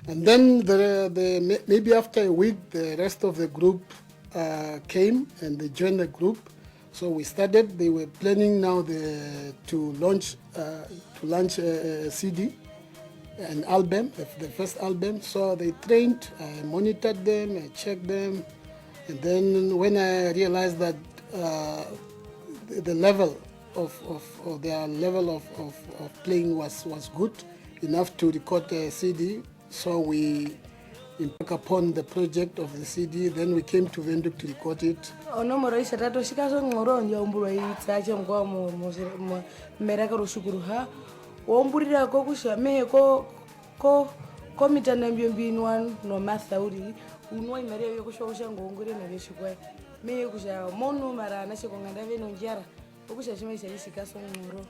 And then maybe after a week, the rest of the group came and they joined the group. So we started. They were planning now to launch a CD, an album, the first album. So they trained, I monitored them, I checked them, and then when I realized that the level of their level of playing was good enough to record a CD, so we embarked upon the project of the CD. Then we came to Windhoek to record it. Onomoro isatato shikaso ngoro ndio umbulwa itsache mkwa mu meraka rushukuruha womburira ko kusha me ko mitana mbyombinwa no mathauri unwa imere yo kusha kusha ngongore na leshikwa me kusha monu mara na shikonganda veno njara kusha shime shikaso ngoro.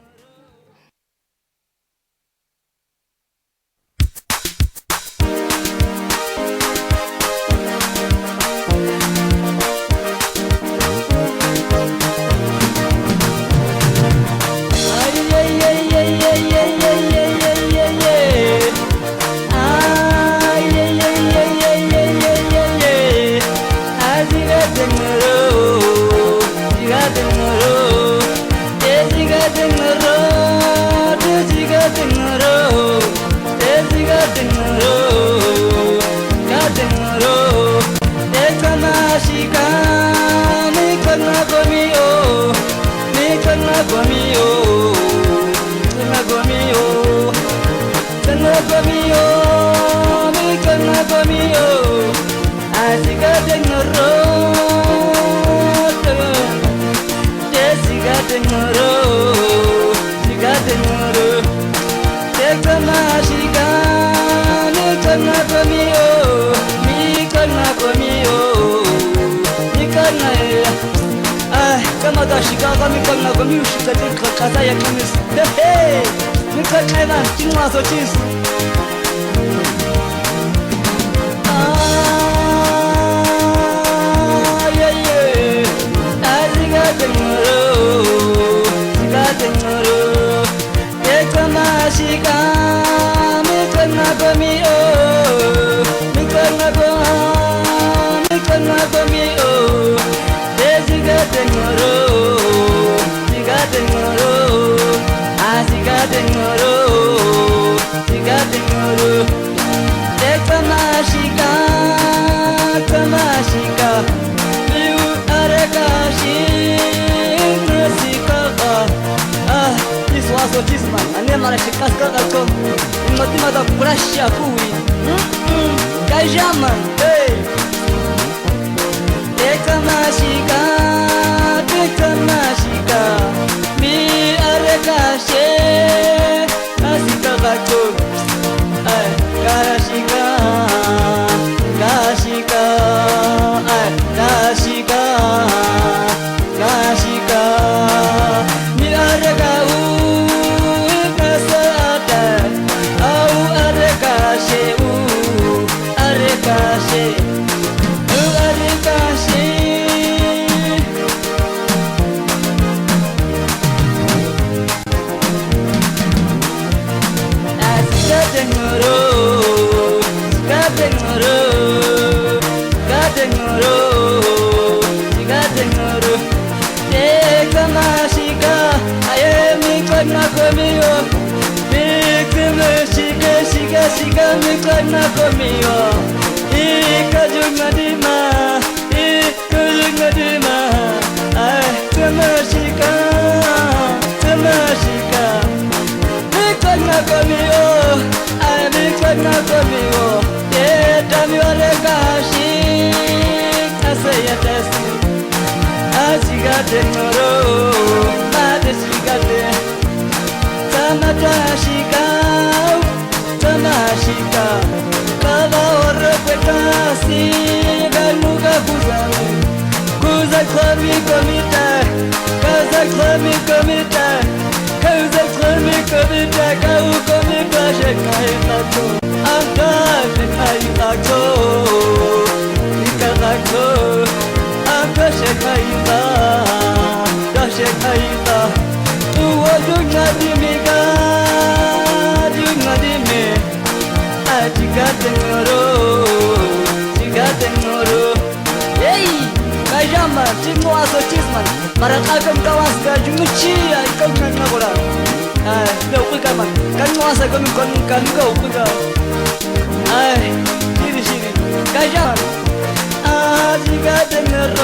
Got Marakakam kawas ka jumuchi ay kau nan ngora. Me upika man. Kan wasa kami kan ka upika. Ay, sini. Kajan. Jika dengar